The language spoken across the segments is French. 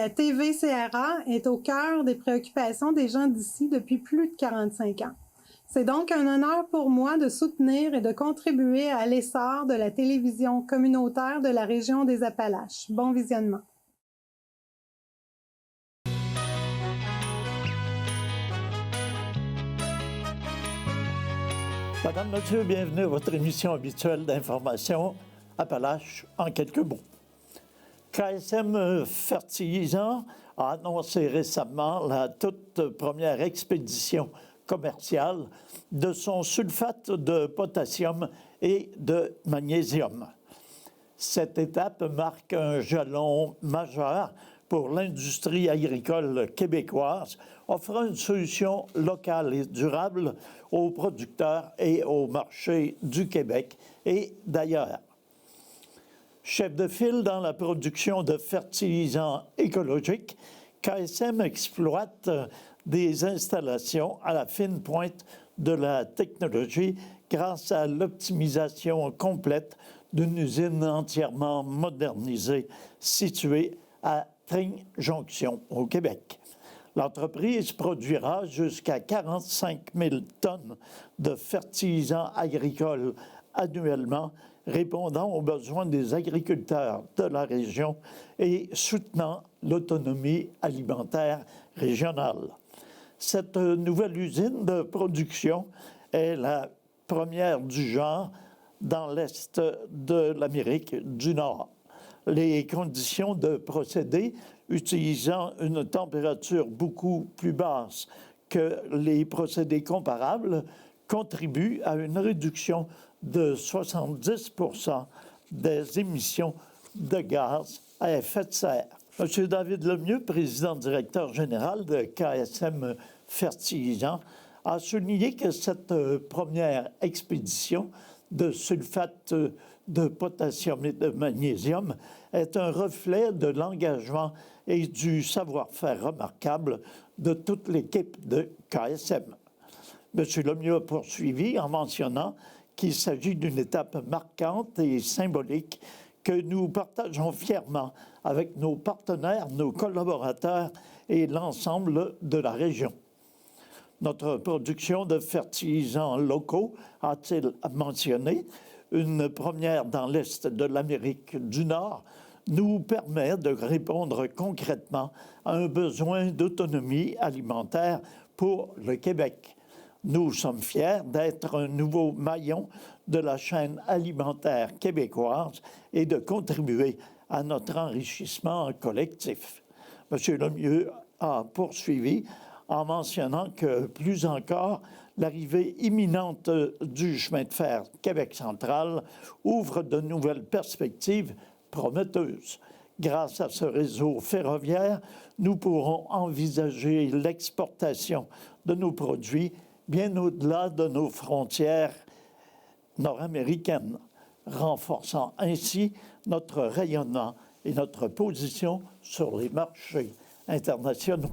La TVA-CRA est au cœur des préoccupations des gens d'ici depuis plus de 45 ans. C'est donc un honneur pour moi de soutenir et de contribuer à l'essor de la télévision communautaire de la région des Appalaches. Bon visionnement. Madame, Monsieur, bienvenue à votre émission habituelle d'information Appalaches en quelques mots. KSM Fertilisant a annoncé récemment la toute première expédition commerciale de son sulfate de potassium et de magnésium. Cette étape marque un jalon majeur pour l'industrie agricole québécoise, offrant une solution locale et durable aux producteurs et au marché du Québec et d'ailleurs. Chef de file dans la production de fertilisants écologiques, KSM exploite des installations à la fine pointe de la technologie grâce à l'optimisation complète d'une usine entièrement modernisée située à Tring-Jonction, au Québec. L'entreprise produira jusqu'à 45 000 tonnes de fertilisants agricoles annuellement, répondant aux besoins des agriculteurs de la région et soutenant l'autonomie alimentaire régionale. Cette nouvelle usine de production est la première du genre dans l'Est de l'Amérique du Nord. Les conditions de procédé utilisant une température beaucoup plus basse que les procédés comparables contribuent à une réduction de 70 % des émissions de gaz à effet de serre. M. David Lemieux, président-directeur général de KSM Fertilisant, a souligné que cette première expédition de sulfate de potassium et de magnésium est un reflet de l'engagement et du savoir-faire remarquable de toute l'équipe de KSM. M. Lemieux a poursuivi en mentionnant qu'il s'agit d'une étape marquante et symbolique que nous partageons fièrement avec nos partenaires, nos collaborateurs et l'ensemble de la région. Notre production de fertilisants locaux, a-t-il mentionné, une première dans l'Est de l'Amérique du Nord, nous permet de répondre concrètement à un besoin d'autonomie alimentaire pour le Québec. Nous sommes fiers d'être un nouveau maillon de la chaîne alimentaire québécoise et de contribuer à notre enrichissement collectif. M. Lemieux a poursuivi en mentionnant que, plus encore, l'arrivée imminente du chemin de fer Québec central ouvre de nouvelles perspectives prometteuses. Grâce à ce réseau ferroviaire, nous pourrons envisager l'exportation de nos produits bien au-delà de nos frontières nord-américaines, renforçant ainsi notre rayonnement et notre position sur les marchés internationaux.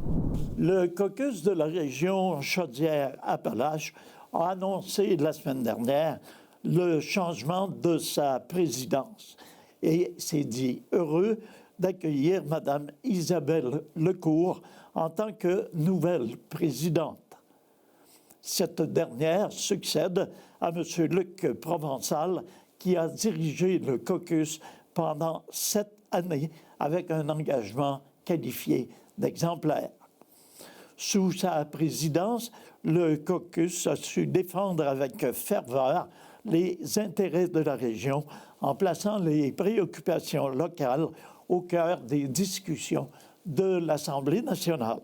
Le caucus de la région Chaudière-Appalaches a annoncé la semaine dernière le changement de sa présidence et s'est dit heureux d'accueillir Mme Isabelle Lecourt en tant que nouvelle présidente. Cette dernière succède à M. Luc Provençal, qui a dirigé le caucus pendant 7 années avec un engagement qualifié d'exemplaire. Sous sa présidence, le caucus a su défendre avec ferveur les intérêts de la région en plaçant les préoccupations locales au cœur des discussions de l'Assemblée nationale.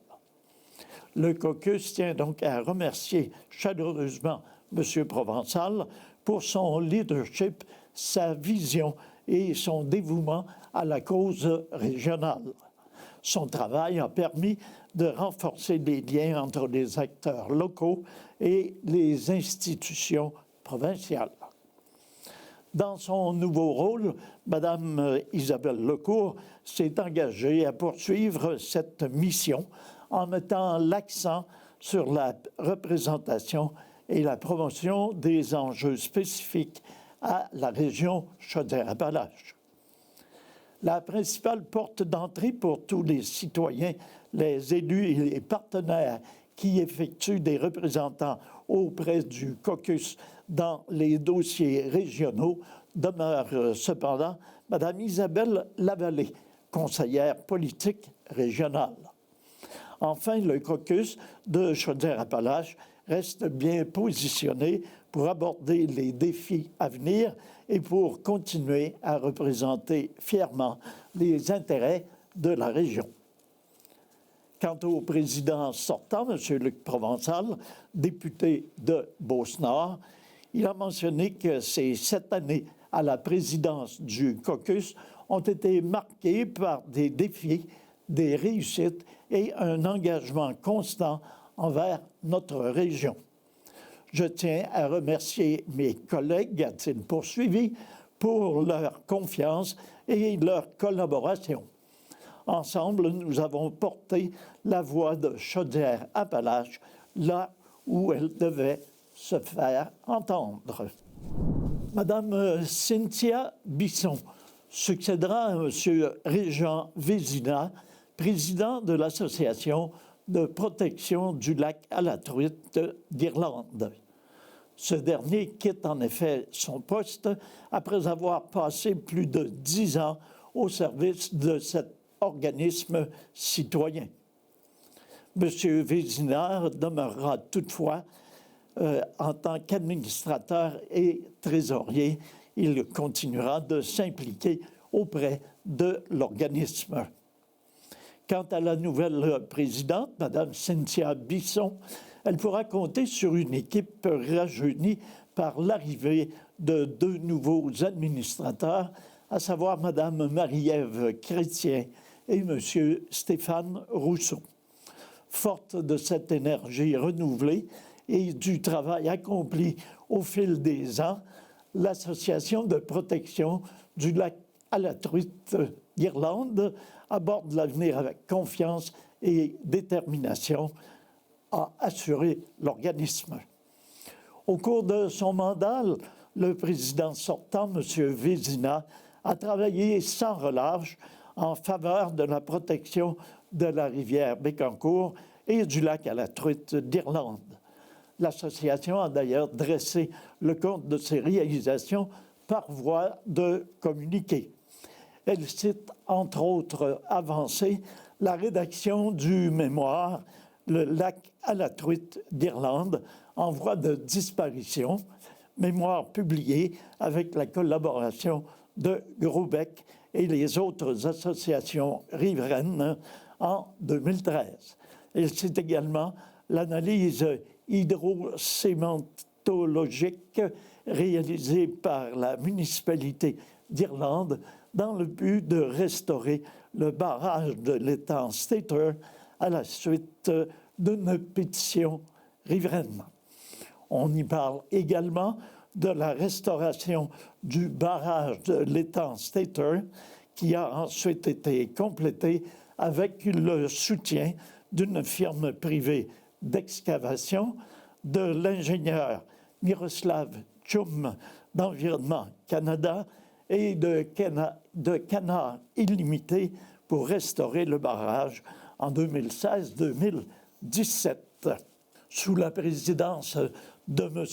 Le caucus tient donc à remercier chaleureusement M. Provençal pour son leadership, sa vision et son dévouement à la cause régionale. Son travail a permis de renforcer les liens entre les acteurs locaux et les institutions provinciales. Dans son nouveau rôle, Mme Isabelle Lecourt s'est engagée à poursuivre cette mission en mettant l'accent sur la représentation et la promotion des enjeux spécifiques à la région Chaudière-Appalaches. la principale porte d'entrée pour tous les citoyens, les élus et les partenaires qui effectuent des représentants auprès du caucus dans les dossiers régionaux demeure cependant Mme Isabelle Lavallée, conseillère politique régionale. Enfin, le caucus de Chaudière-Appalaches reste bien positionné pour aborder les défis à venir et pour continuer à représenter fièrement les intérêts de la région. Quant au président sortant, M. Luc Provençal, député de Beauce-Nord, il a mentionné que ces 7 années à la présidence du caucus ont été marquées par des défis, des réussites et un engagement constant envers notre région. Je tiens à remercier mes collègues, a-t-il poursuivi, pour leur confiance et leur collaboration. Ensemble, nous avons porté la voix de Chaudière-Appalaches là où elle devait se faire entendre. Madame Cynthia Bisson succédera à M. Régent Vézina, président de l'Association de protection du lac à la truite d'Irlande. Ce dernier quitte en effet son poste après avoir passé plus de 10 ans au service de cet organisme citoyen. M. Vézina demeurera toutefois en tant qu'administrateur et trésorier. Il continuera de s'impliquer auprès de l'organisme. Quant à la nouvelle présidente, Mme Cynthia Bisson, elle pourra compter sur une équipe rajeunie par l'arrivée de 2 nouveaux administrateurs, à savoir Mme Marie-Ève Chrétien et M. Stéphane Rousseau. Forte de cette énergie renouvelée et du travail accompli au fil des ans, l'Association de protection du lac à la truite d'Irlande aborde l'avenir avec confiance et détermination, a assuré l'organisme. Au cours de son mandat, le président sortant, M. Vézina, a travaillé sans relâche en faveur de la protection de la rivière Bécancour et du lac à la truite d'Irlande. L'association a d'ailleurs dressé le compte de ses réalisations par voie de communiqué. Elle cite, entre autres avancées, la rédaction du mémoire « Le lac à la truite d'Irlande en voie de disparition », mémoire publié avec la collaboration de Grosbec et les autres associations riveraines en 2013. Elle cite également l'analyse hydrosémentologique réalisée par la municipalité d'Irlande dans le but de restaurer le barrage de l'étang Stator à la suite d'une pétition riveraine. On y parle également de la restauration du barrage de l'étang Stator qui a ensuite été complété avec le soutien d'une firme privée d'excavation, de l'ingénieur Miroslav Tchoum d'Environnement Canada et de Canard Illimité pour restaurer le barrage en 2016-2017. Sous la présidence de M.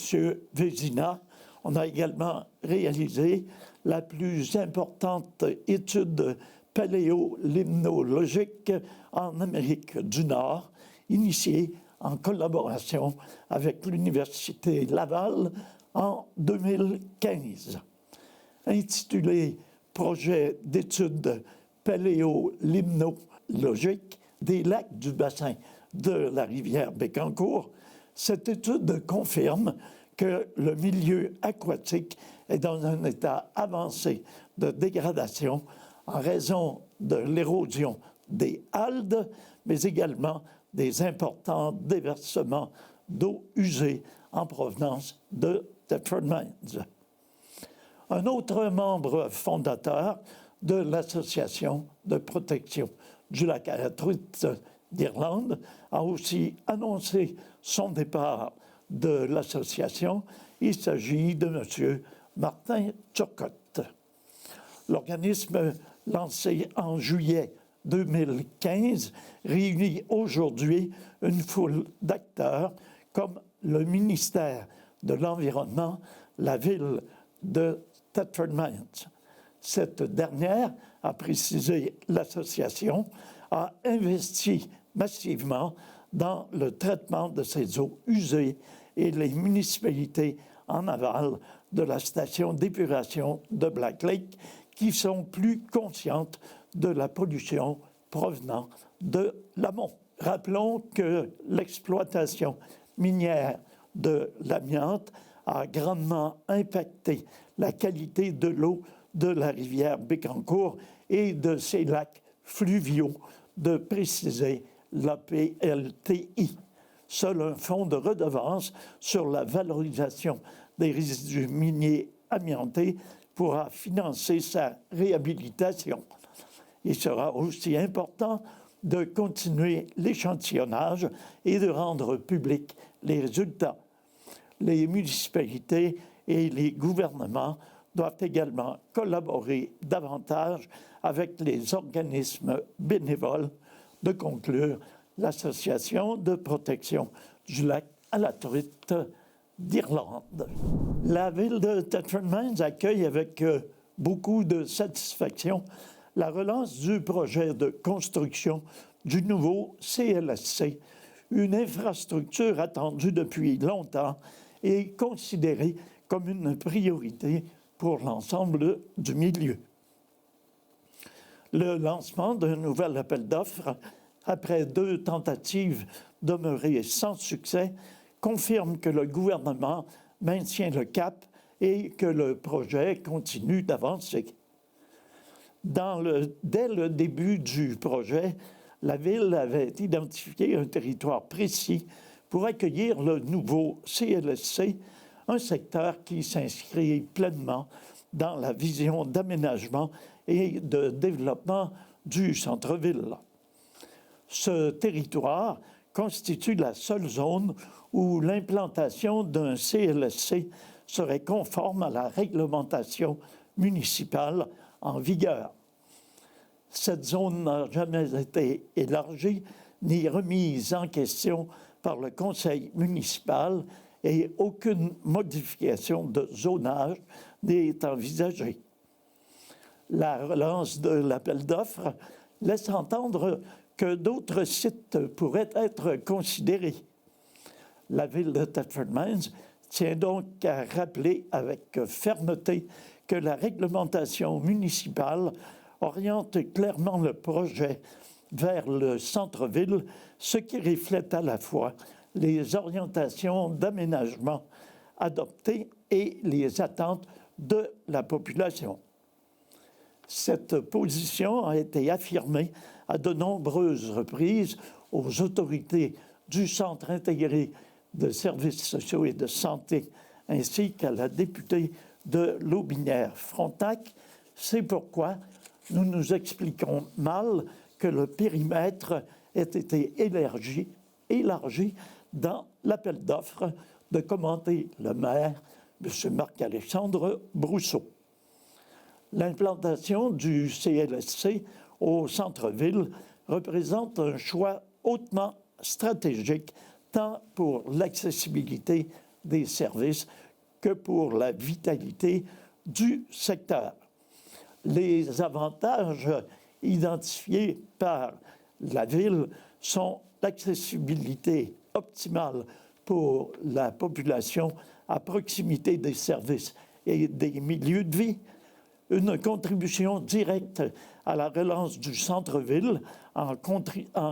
Vézina, on a également réalisé la plus importante étude paléolimnologique en Amérique du Nord, initiée en collaboration avec l'Université Laval en 2015. Intitulé « Projet d'études paléolimnologiques des lacs du bassin de la rivière Bécancour », cette étude confirme que le milieu aquatique est dans un état avancé de dégradation en raison de l'érosion des haldes, mais également des importants déversements d'eau usée en provenance de Thetford Mines. Un autre membre fondateur de l'Association de protection du lac à la truite d'Irlande a aussi annoncé son départ de l'association. Il s'agit de M. Martin Turcotte. L'organisme lancé en juillet 2015, réunit aujourd'hui une foule d'acteurs comme le ministère de l'Environnement, la ville de Thetford Mines. Cette dernière, a précisé l'association, a investi massivement dans le traitement de ces eaux usées et les municipalités en aval de la station d'épuration de Black Lake qui sont plus conscientes de la pollution provenant de l'amont. Rappelons que l'exploitation minière de l'amiante a grandement impacté la qualité de l'eau de la rivière Bécancour et de ses lacs fluviaux, de préciser l'APLTI. Seul un fonds de redevance sur la valorisation des résidus miniers amiantés pourra financer sa réhabilitation. Il sera aussi important de continuer l'échantillonnage et de rendre publics les résultats. Les municipalités et les gouvernements doivent également collaborer davantage avec les organismes bénévoles, de conclure l'Association de protection du lac à la truite d'Irlande. La ville de Thetford Mines accueille avec beaucoup de satisfaction la relance du projet de construction du nouveau CLSC, une infrastructure attendue depuis longtemps et considérée comme une priorité pour l'ensemble du milieu. Le lancement d'un nouvel appel d'offres, après 2 tentatives demeurées sans succès, confirme que le gouvernement maintient le cap et que le projet continue d'avancer. Dès le début du projet, la Ville avait identifié un territoire précis pour accueillir le nouveau CLSC, un secteur qui s'inscrit pleinement dans la vision d'aménagement et de développement du centre-ville. Ce territoire constitue la seule zone où l'implantation d'un CLSC serait conforme à la réglementation municipale en vigueur. Cette zone n'a jamais été élargie ni remise en question par le conseil municipal et aucune modification de zonage n'est envisagée. La relance de l'appel d'offres laisse entendre que d'autres sites pourraient être considérés. La ville de Thetford Mines tient donc à rappeler avec fermeté que la réglementation municipale oriente clairement le projet vers le centre-ville, ce qui reflète à la fois les orientations d'aménagement adoptées et les attentes de la population. Cette position a été affirmée à de nombreuses reprises aux autorités du Centre intégré de services sociaux et de santé, ainsi qu'à la députée de Lotbinière-Frontenac. C'est pourquoi nous nous expliquons mal que le périmètre ait été élargi dans l'appel d'offres de commenter le maire, M. Marc-Alexandre Brousseau. L'implantation du CLSC au centre-ville représente un choix hautement stratégique tant pour l'accessibilité des services que pour la vitalité du secteur. Les avantages identifiés par la Ville sont l'accessibilité optimale pour la population à proximité des services et des milieux de vie, une contribution directe à la relance du centre-ville en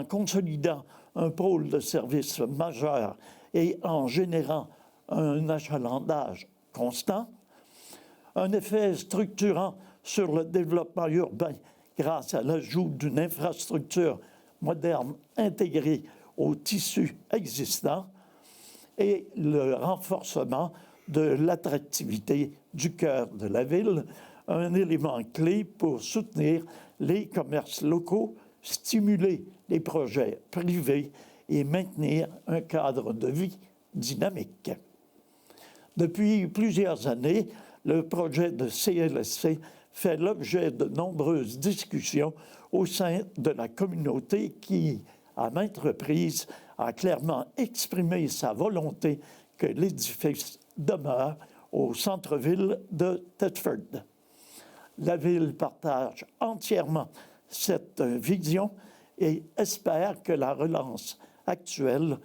consolidant un pôle de services majeur et en générant un achalandage constant, un effet structurant sur le développement urbain grâce à l'ajout d'une infrastructure moderne intégrée au tissu existant et le renforcement de l'attractivité du cœur de la ville, un élément clé pour soutenir les commerces locaux, stimuler les projets privés et maintenir un cadre de vie dynamique. Depuis plusieurs années, le projet de CLSC fait l'objet de nombreuses discussions au sein de la communauté qui, à maintes reprises, a clairement exprimé sa volonté que l'édifice demeure au centre-ville de Thetford. La ville partage entièrement cette vision et espère que la relance actuelle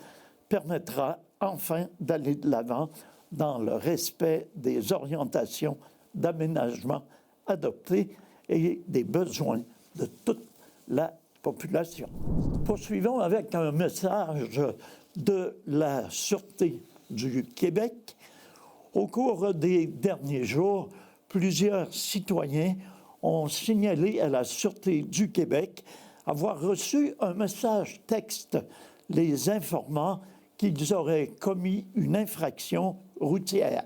permettra enfin d'aller de l'avant dans le respect des orientations d'aménagement adoptées et des besoins de toute la population. Poursuivons avec un message de la Sûreté du Québec. Au cours des derniers jours, plusieurs citoyens ont signalé à la Sûreté du Québec avoir reçu un message texte les informant qu'ils auraient commis une infraction routière.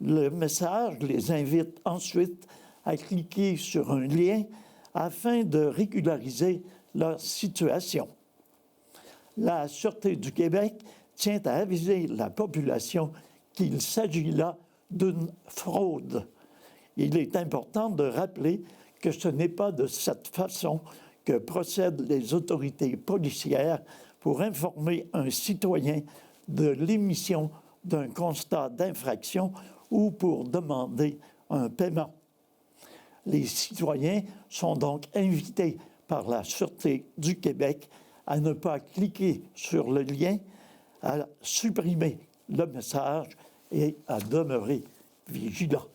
Le message les invite ensuite à cliquer sur un lien afin de régulariser leur situation. La Sûreté du Québec tient à aviser la population qu'il s'agit là d'une fraude. Il est important de rappeler que ce n'est pas de cette façon que procèdent les autorités policières pour informer un citoyen de l'émission d'un constat d'infraction ou pour demander un paiement. Les citoyens sont donc invités par la Sûreté du Québec à ne pas cliquer sur le lien, à supprimer le message et à demeurer vigilants.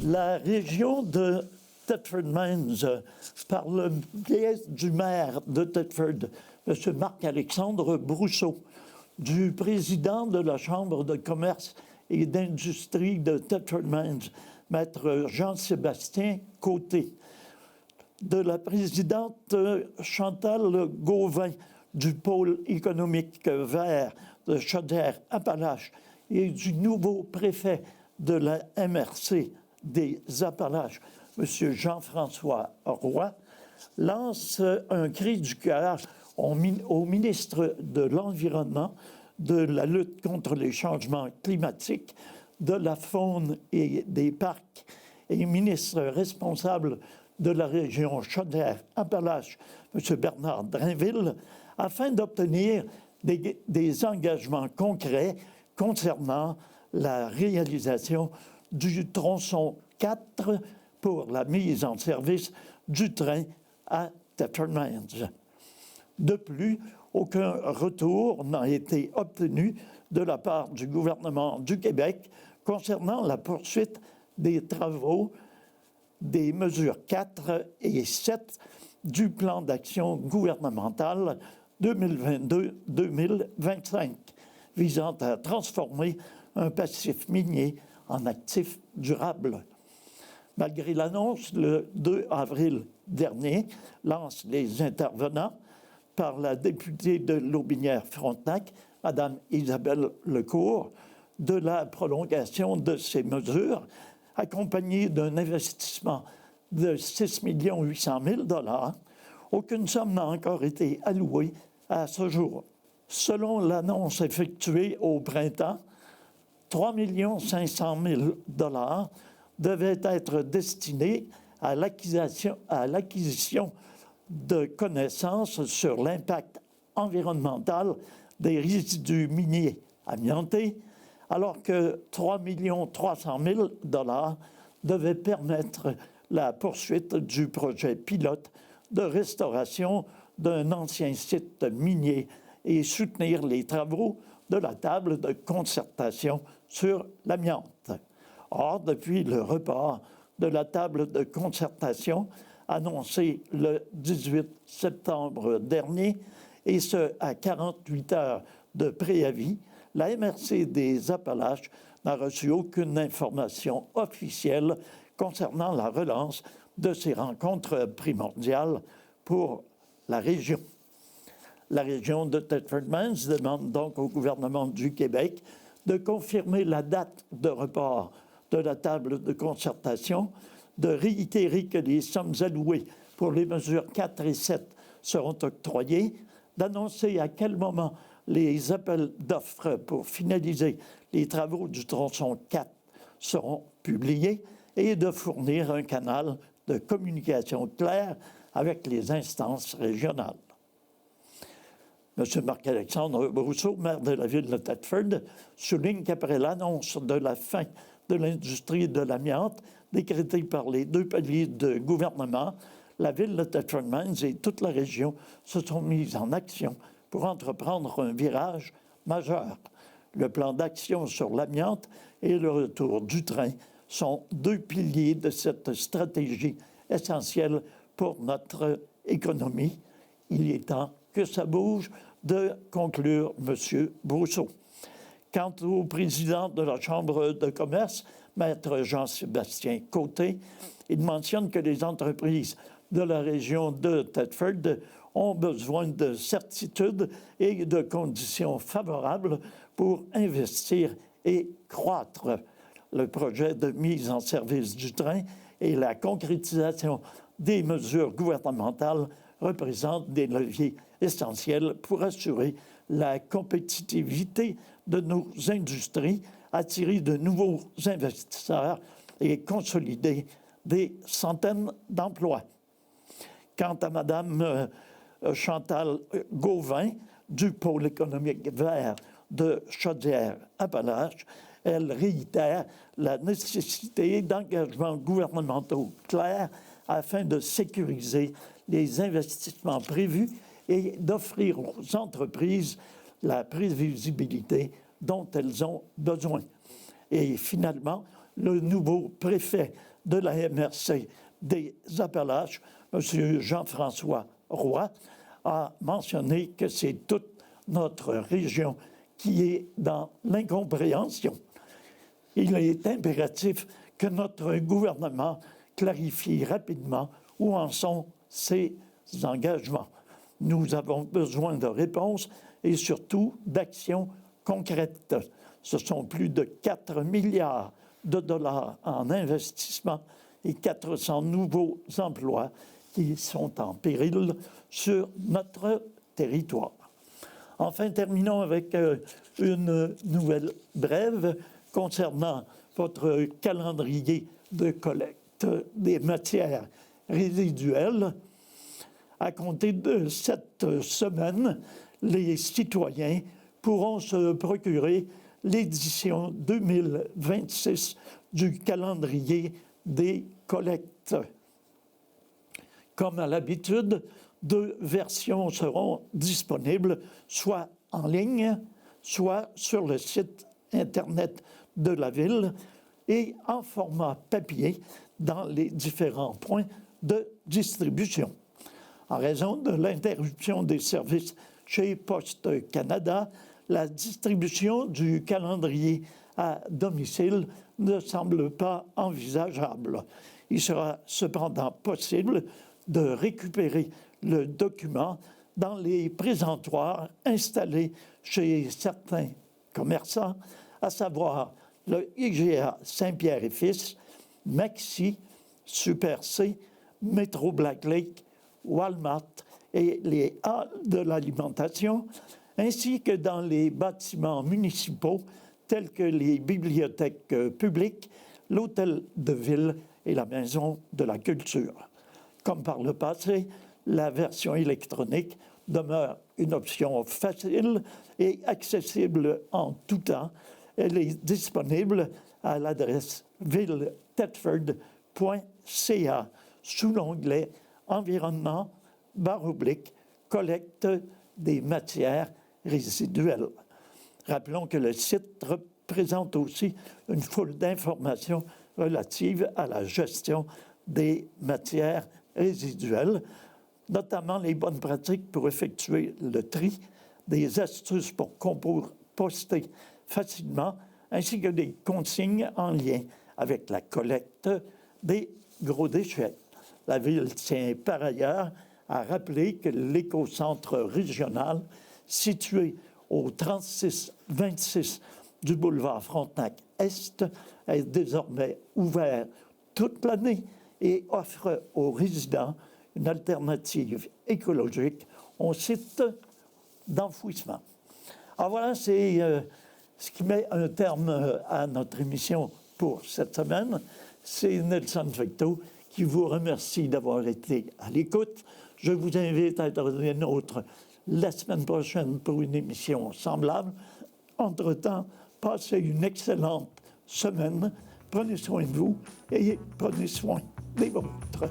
La région de Thetford Mines, par le biais du maire de Thetford, M. Marc-Alexandre Brousseau, du président de la Chambre de commerce et d'industrie de Thetford Mines, Maître Jean-Sébastien Côté, de la présidente Chantal Gauvin du pôle économique vert de Chaudière-Appalaches et du nouveau préfet de la MRC des Appalaches, M. Jean-François Roy, lance un cri du cœur au ministre de l'Environnement, de la lutte contre les changements climatiques, de la faune et des parcs et ministre responsable de la région Chaudière-Appalaches, M. Bernard Drainville, afin d'obtenir des engagements concrets concernant la réalisation du tronçon 4 pour la mise en service du train à Thetford Mines. De plus, aucun retour n'a été obtenu de la part du gouvernement du Québec concernant la poursuite des travaux des mesures 4 et 7 du plan d'action gouvernemental 2022-2025 visant à transformer un passif minier en actif durable. Malgré l'annonce, le 2 avril dernier, lancent les intervenants par la députée de Lotbinière-Frontenac, Mme Isabelle Lecourt, de la prolongation de ces mesures, accompagnée d'un investissement de 6 800 000 $. Aucune somme n'a encore été allouée à ce jour. Selon l'annonce effectuée au printemps, 3 500 000 $ devaient être destinés à l'acquisition de connaissances sur l'impact environnemental des résidus miniers amiantés, alors que 3 300 000 $ devaient permettre la poursuite du projet pilote de restauration d'un ancien site minier et soutenir les travaux de la table de concertation sur l'amiante. Or, depuis le report de la table de concertation annoncé le 18 septembre dernier, et ce à 48 heures de préavis, la MRC des Appalaches n'a reçu aucune information officielle concernant la relance de ces rencontres primordiales pour la région. La région de Thetford Mines demande donc au gouvernement du Québec de confirmer la date de report de la table de concertation, de réitérer que les sommes allouées pour les mesures 4 et 7 seront octroyées, d'annoncer à quel moment les appels d'offres pour finaliser les travaux du tronçon 4 seront publiés et de fournir un canal de communication clair avec les instances régionales. M. Marc-Alexandre Brousseau, maire de la ville de Thetford, souligne qu'après l'annonce de la fin de l'industrie de l'amiante, décrétée par les 2 paliers de gouvernement, la ville de Thetford Mines et toute la région se sont mises en action pour entreprendre un virage majeur. Le plan d'action sur l'amiante et le retour du train sont 2 piliers de cette stratégie essentielle pour notre économie. Il est temps que ça bouge, de conclure M. Brousseau. Quant au président de la Chambre de commerce, Maître Jean-Sébastien Côté, il mentionne que les entreprises de la région de Thetford ont besoin de certitudes et de conditions favorables pour investir et croître. Le projet de mise en service du train et la concrétisation des mesures gouvernementales représentent des leviers essentiels pour assurer la compétitivité de nos industries, attirer de nouveaux investisseurs et consolider des centaines d'emplois. Quant à Mme Chantal Gauvin, du pôle économique vert de Chaudière-Appalaches, elle réitère la nécessité d'engagements gouvernementaux clairs afin de sécuriser les investissements prévus et d'offrir aux entreprises la prévisibilité dont elles ont besoin. Et finalement, le nouveau préfet de la MRC des Appalaches, M. Jean-François Roy, a mentionné que c'est toute notre région qui est dans l'incompréhension. Il est impératif que notre gouvernement clarifie rapidement où en sont ses engagements. Nous avons besoin de réponses et surtout d'actions concrètes. Ce sont plus de 4 milliards de dollars en investissement et 400 nouveaux emplois qui sont en péril sur notre territoire. Enfin, terminons avec une nouvelle brève concernant votre calendrier de collecte des matières résiduelles. À compter de cette semaine, les citoyens pourront se procurer l'édition 2026 du calendrier des collectes. Comme à l'habitude, 2 versions seront disponibles, soit en ligne, soit sur le site Internet de la Ville et en format papier dans les différents points de distribution. En raison de l'interruption des services chez Poste Canada, la distribution du calendrier à domicile ne semble pas envisageable. Il sera cependant possible de récupérer le document dans les présentoirs installés chez certains commerçants, à savoir le IGA Saint-Pierre et Fils, Maxi, Super C, Métro Black Lake, Walmart et les halles de l'alimentation, ainsi que dans les bâtiments municipaux tels que les bibliothèques publiques, l'hôtel de ville et la maison de la culture. Comme par le passé, la version électronique demeure une option facile et accessible en tout temps. Elle est disponible à l'adresse ville-thetford.ca sous l'onglet Environnement, collecte des matières résiduelles. Rappelons que le site représente aussi une foule d'informations relatives à la gestion des matières résiduelles, notamment les bonnes pratiques pour effectuer le tri, des astuces pour composter facilement, ainsi que des consignes en lien avec la collecte des gros déchets. La Ville tient par ailleurs à rappeler que l'écocentre régional, situé au 3626 du boulevard Frontenac-Est, est désormais ouvert toute l'année et offre aux résidents une alternative écologique au site d'enfouissement. Alors voilà, c'est ce qui met un terme à notre émission pour cette semaine. c'est Nelson Fecteau qui vous remercie d'avoir été à l'écoute. Je vous invite à être des nôtres la semaine prochaine pour une émission semblable. Entre-temps, passez une excellente semaine. Prenez soin de vous et prenez soin des vôtres.